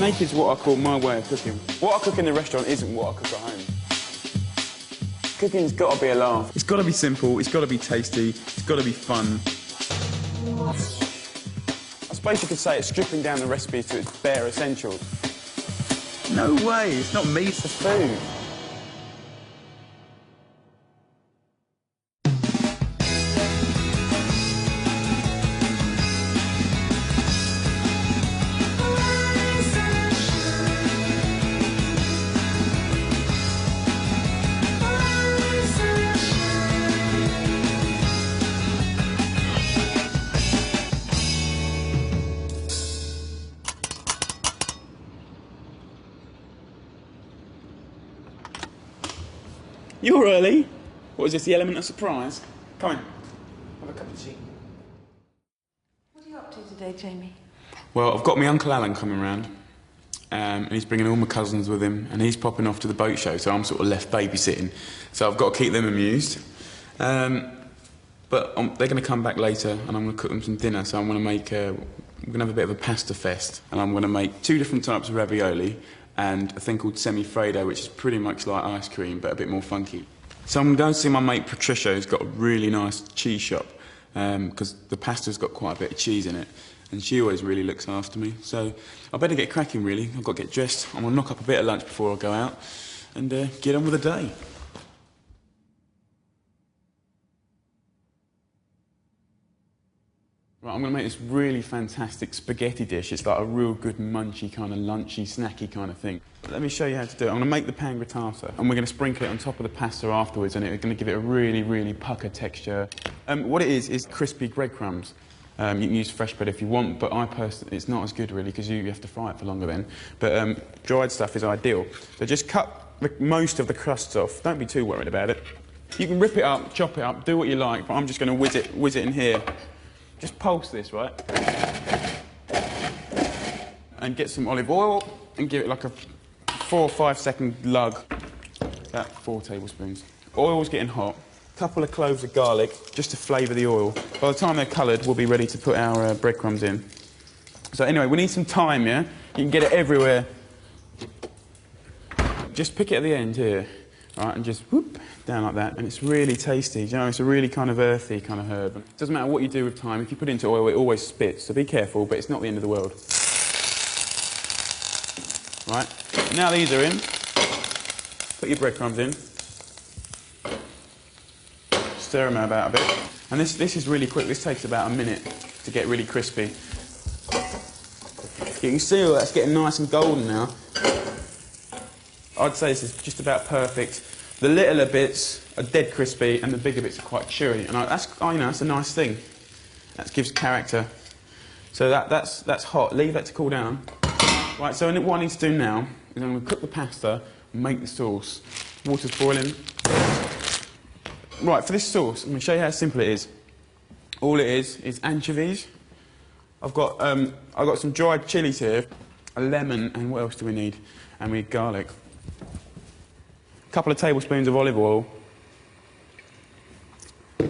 Naked's what I call my way of cooking. What I cook in the restaurant isn't what I cook at home. Cooking's got to be a laugh. It's got to be simple, it's got to be tasty, it's got to be fun. I suppose you could say it's stripping down the recipes to its bare essentials. No way, it's not me, it's the food. You're early. What is this, the element of surprise? Come in, have a cup of tea. What are you up to today, Jamie? Well, I've got my Uncle Alan coming round, and he's bringing all my cousins with him, and he's popping off to the boat show, so I'm sort of left babysitting. So I've got to keep them amused. But they're going to come back later, and I'm going to cook them some dinner, so I'm going to make, we're going to have a bit of a pasta fest, and I'm going to make 2 different types of ravioli, and a thing called semi-freddo, which is pretty much like ice cream, but a bit more funky. So I'm going to see my mate Patricia, who's got a really nice cheese shop, because the pasta's got quite a bit of cheese in it, and she always really looks after me. So I better get cracking, really. I've got to get dressed. I'm going to knock up a bit of lunch before I go out, and get on with the day. Right, I'm going to make this really fantastic spaghetti dish. It's like a real good munchy kind of lunchy, snacky kind of thing. Let me show you how to do it. I'm going to make the pan grattato, and we're going to sprinkle it on top of the pasta afterwards, and it's going to give it a really, really pucker texture. What it is crispy breadcrumbs. You can use fresh bread if you want, but I personally, it's not as good really, because you have to fry it for longer then. But dried stuff is ideal. So just cut most of the crusts off. Don't be too worried about it. You can rip it up, chop it up, do what you like, but I'm just going to whiz it in here. Just pulse this, right? And get some olive oil and give it like a 4 or 5 second lug. About 4 tablespoons. Oil's getting hot. A couple of cloves of garlic just to flavour the oil. By the time they're coloured, we'll be ready to put our breadcrumbs in. So anyway, we need some thyme, yeah? You can get it everywhere. Just pick it at the end here. Right, and just whoop, down like that, and it's really tasty. You know, it's a really kind of earthy kind of herb. It doesn't matter what you do with thyme, if you put it into oil, it always spits, so be careful, but it's not the end of the world. Right, now these are in, put your breadcrumbs in, stir them about a bit, and this is really quick, this takes about a minute to get really crispy. You can see all that's getting nice and golden now. I'd say this is just about perfect. The littler bits are dead crispy, and the bigger bits are quite chewy, and that's a nice thing. That gives character. So that's hot. Leave that to cool down. Right. So what I need to do now is I'm going to cook the pasta and make the sauce. Water's boiling. Right. For this sauce, I'm going to show you how simple it is. All it is anchovies. I've got some dried chilies here, a lemon, and what else do we need? And we need garlic. A couple of tablespoons of olive oil.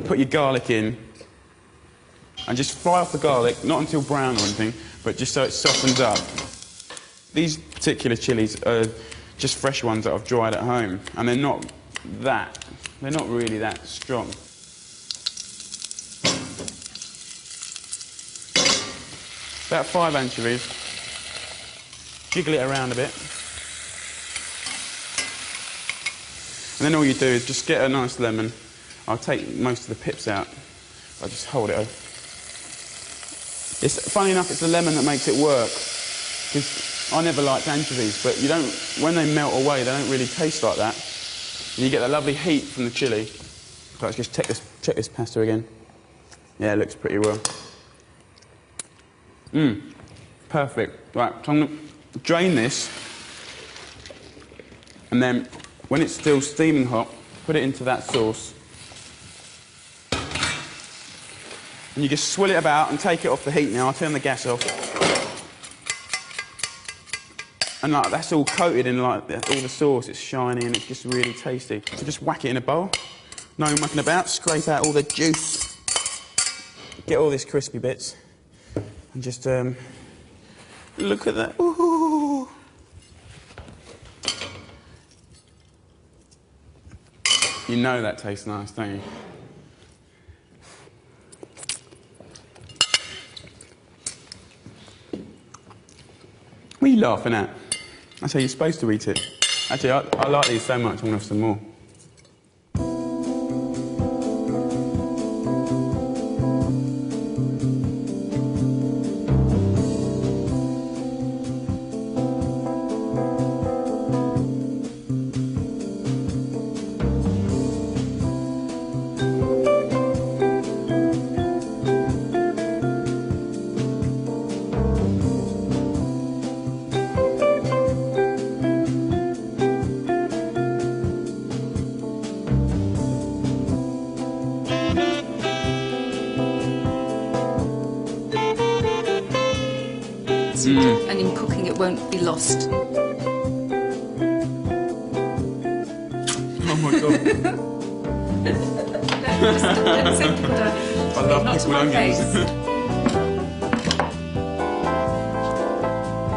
Put your garlic in and just fry off the garlic, not until brown or anything, but just so it softens up. These particular chilies are just fresh ones that I've dried at home, and they're not really that strong. About 5 anchovies. Jiggle it around a bit. And then all you do is just get a nice lemon. I'll take most of the pips out. I'll just hold it over. Funny enough, it's the lemon that makes it work. Because I never liked anchovies, but when they melt away, they don't really taste like that. And you get that lovely heat from the chilli. So let's just check this pasta again. Yeah, it looks pretty well. Perfect. Right, so I'm going to drain this, and then when it's still steaming hot, put it into that sauce. And you just swill it about and take it off the heat now. I'll turn the gas off. And like that's all coated in like all the sauce, it's shiny and it's just really tasty. So just whack it in a bowl. No mucking about, scrape out all the juice. Get all these crispy bits. And just look at that. Ooh. You know that tastes nice, don't you? What are you laughing at? That's how you're supposed to eat it. Actually, I like these so much, I'm going to have some more. And in cooking it won't be lost. Oh my god. I love pickled onions.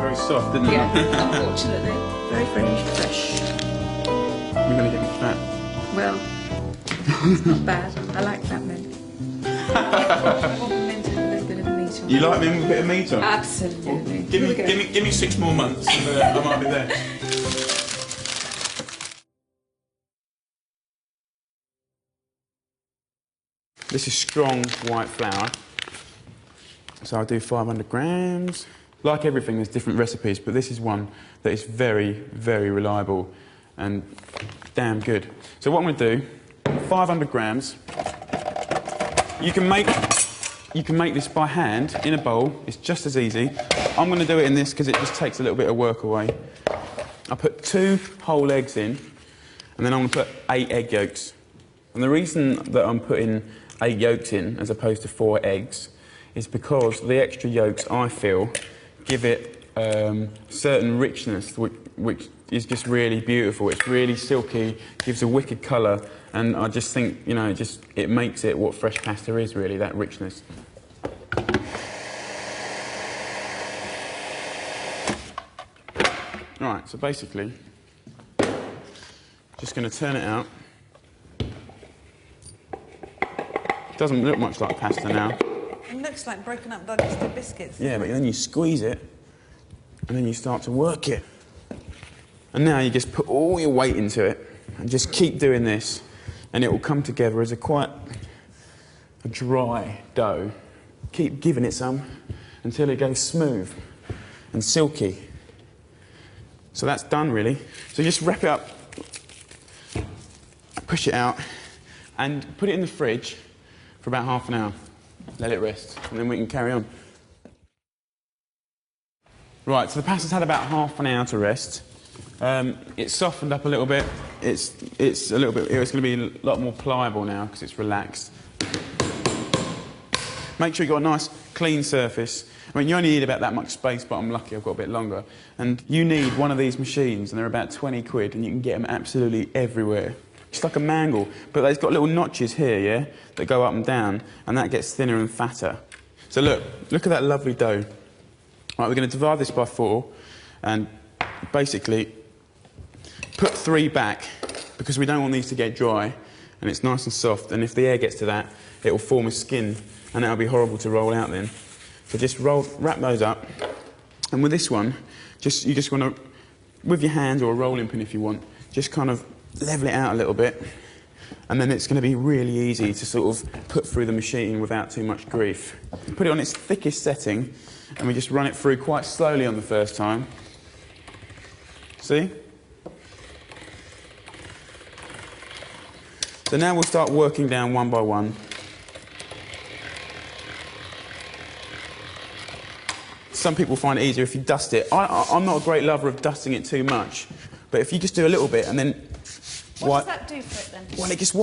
Very soft, isn't it? Yeah, unfortunately. Very, very fresh. You're going to get me fat. Well, it's not bad. I like fat men. I want the men to have a little bit of meat on. You like me with a bit of meat on? Absolutely. Give me 6 more months and I might be there. This is strong white flour. So I'll do 500 grams. Like everything, there's different recipes, but this is one that is very, very reliable and damn good. So what I'm going to do, 500 grams. You can make this by hand in a bowl. It's just as easy. I'm going to do it in this because it just takes a little bit of work away. I put 2 whole eggs in, and then I'm going to put 8 egg yolks. And the reason that I'm putting 8 yolks in as opposed to 4 eggs is because the extra yolks, I feel, give it certain richness, which is just really beautiful. It's really silky, gives a wicked colour, and I just think, you know, it makes it what fresh pasta is, really, that richness. Right, so basically, just going to turn it out. It doesn't look much like pasta now. It looks like broken up Dexter biscuits. Yeah, but then you squeeze it, and then you start to work it. And now you just put all your weight into it, and just keep doing this, and it will come together as quite a dry dough. Keep giving it some until it goes smooth and silky. So that's done, really. So just wrap it up, push it out, and put it in the fridge for about half an hour. Let it rest, and then we can carry on. Right, so the pasta's had about half an hour to rest. It's softened up a little bit. It's going to be a lot more pliable now because it's relaxed. Make sure you've got a nice clean surface. I mean, you only need about that much space, but I'm lucky I've got a bit longer. And you need one of these machines, and they're about 20 quid, and you can get them absolutely everywhere. It's like a mangle, but they've got little notches here, yeah, that go up and down, and that gets thinner and fatter. So look at that lovely dough. Right, we're going to divide this by 4, and basically put 3 back, because we don't want these to get dry, and it's nice and soft, and if the air gets to that, it will form a skin, and that'll be horrible to roll out then. So just wrap those up, and with this one, you just want to, with your hand or a rolling pin if you want, just kind of level it out a little bit, and then it's going to be really easy to sort of put through the machine without too much grief. Put it on its thickest setting, and we just run it through quite slowly on the first time. See? So now we'll start working down one by one. Some people find it easier if you dust it. I'm not a great lover of dusting it too much, but if you just do a little bit and then... What does that do for it then? Well, it just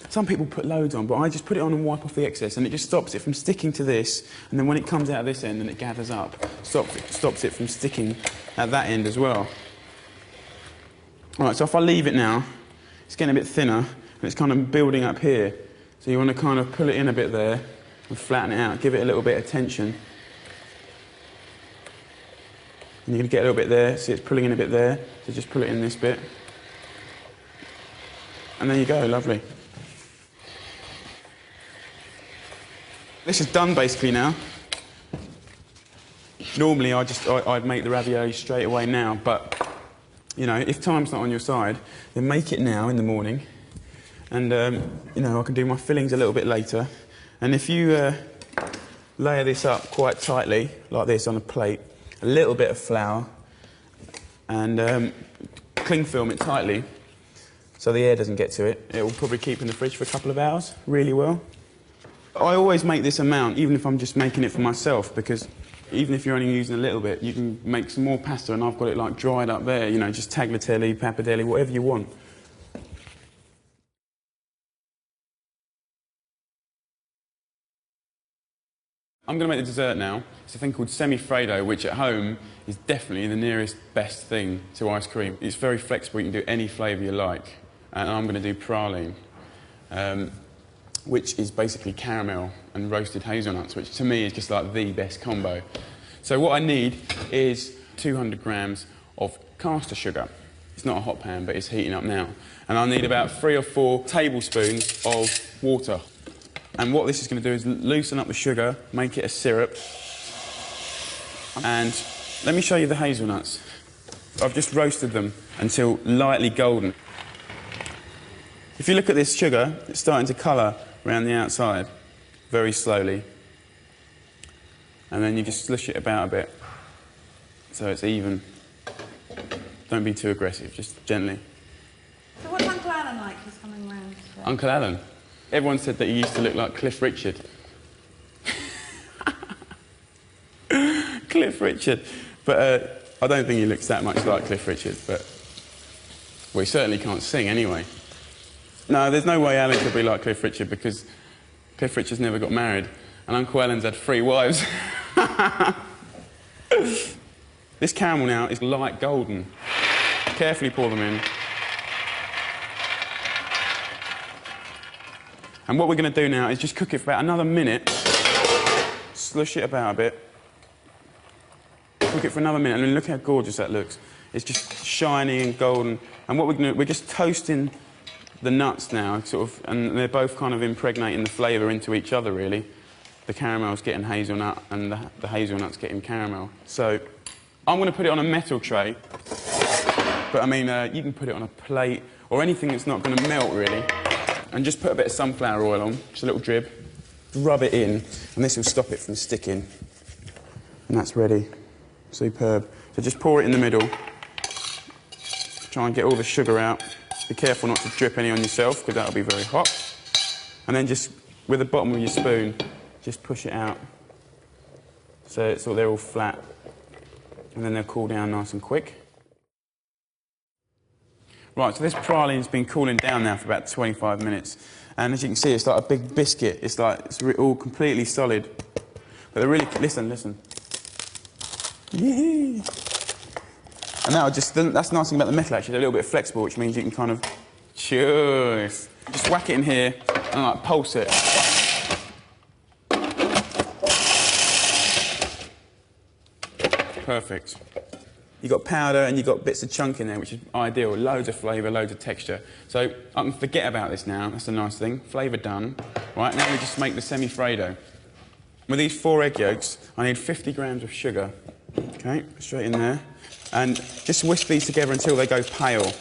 some people put loads on, but I just put it on and wipe off the excess, and it just stops it from sticking to this, and then when it comes out of this end and it gathers up, stops it from sticking at that end as well. All right, so if I leave it now, it's getting a bit thinner, and it's kind of building up here. So you want to kind of pull it in a bit there and flatten it out, give it a little bit of tension. And you're going to get a little bit there, see it's pulling in a bit there, so just pull it in this bit. And there you go, lovely. This is done basically now. Normally I'd make the ravioli straight away now, but you know, if time's not on your side, then make it now in the morning, and you know, I can do my fillings a little bit later. And if you layer this up quite tightly, like this on a plate, a little bit of flour, and cling film it tightly so the air doesn't get to it, it will probably keep in the fridge for a couple of hours really well. I always make this amount, even if I'm just making it for myself, because even if you're only using a little bit, you can make some more pasta, and I've got it like dried up there, you know, just tagliatelle, pappardelle, whatever you want. I'm going to make the dessert now. It's a thing called semi-freddo, which at home is definitely the nearest best thing to ice cream. It's very flexible, you can do any flavour you like. And I'm going to do praline, which is basically caramel and roasted hazelnuts, which to me is just like the best combo. So what I need is 200 grams of caster sugar. It's not a hot pan, but it's heating up now. And I need about 3 or 4 tablespoons of water. And what this is going to do is loosen up the sugar, make it a syrup. And let me show you the hazelnuts. I've just roasted them until lightly golden. If you look at this sugar, it's starting to colour around the outside, very slowly. And then you just slush it about a bit, so it's even. Don't be too aggressive, just gently. So what's Uncle Alan like? He's coming round. Uncle Alan? Everyone said that he used to look like Cliff Richard. Cliff Richard. But I don't think he looks that much like Cliff Richard, but well, he certainly can't sing anyway. No, there's no way Alan could be like Cliff Richard, because Cliff Richard's never got married, and Uncle Alan's had 3 wives. This caramel now is light golden. Carefully pour them in. And what we're going to do now is just cook it for about another minute. Slush it about a bit. Cook it for another minute, and then look how gorgeous that looks. It's just shiny and golden. And what we're going to do, we're just toasting the nuts now, sort of, and they're both kind of impregnating the flavour into each other, really. The caramel's getting hazelnut, and the hazelnut's getting caramel. So I'm going to put it on a metal tray, but I mean, you can put it on a plate or anything that's not going to melt, really. And just put a bit of sunflower oil on, just a little drib. Rub it in, and this will stop it from sticking. And that's ready. Superb. So just pour it in the middle. Try and get all the sugar out. Be careful not to drip any on yourself, because that'll be very hot. And then just, with the bottom of your spoon, just push it out. So they're all flat. And then they'll cool down nice and quick. Right, so this praline's been cooling down now for about 25 minutes. And as you can see, it's like a big biscuit. It's all completely solid. But they're really, listen. Yee-hee. And now that's the nice thing about the metal, actually, they're a little bit flexible, which means you can kind of cheers. Just whack it in here and like pulse it. Perfect. You've got powder and you've got bits of chunk in there, which is ideal. Loads of flavour, loads of texture. So I can forget about this now. That's a nice thing. Flavour done. Right, now we just make the semi-freddo. With these 4 egg yolks, I need 50 grams of sugar. Okay, straight in there. And just whisk these together until they go pale.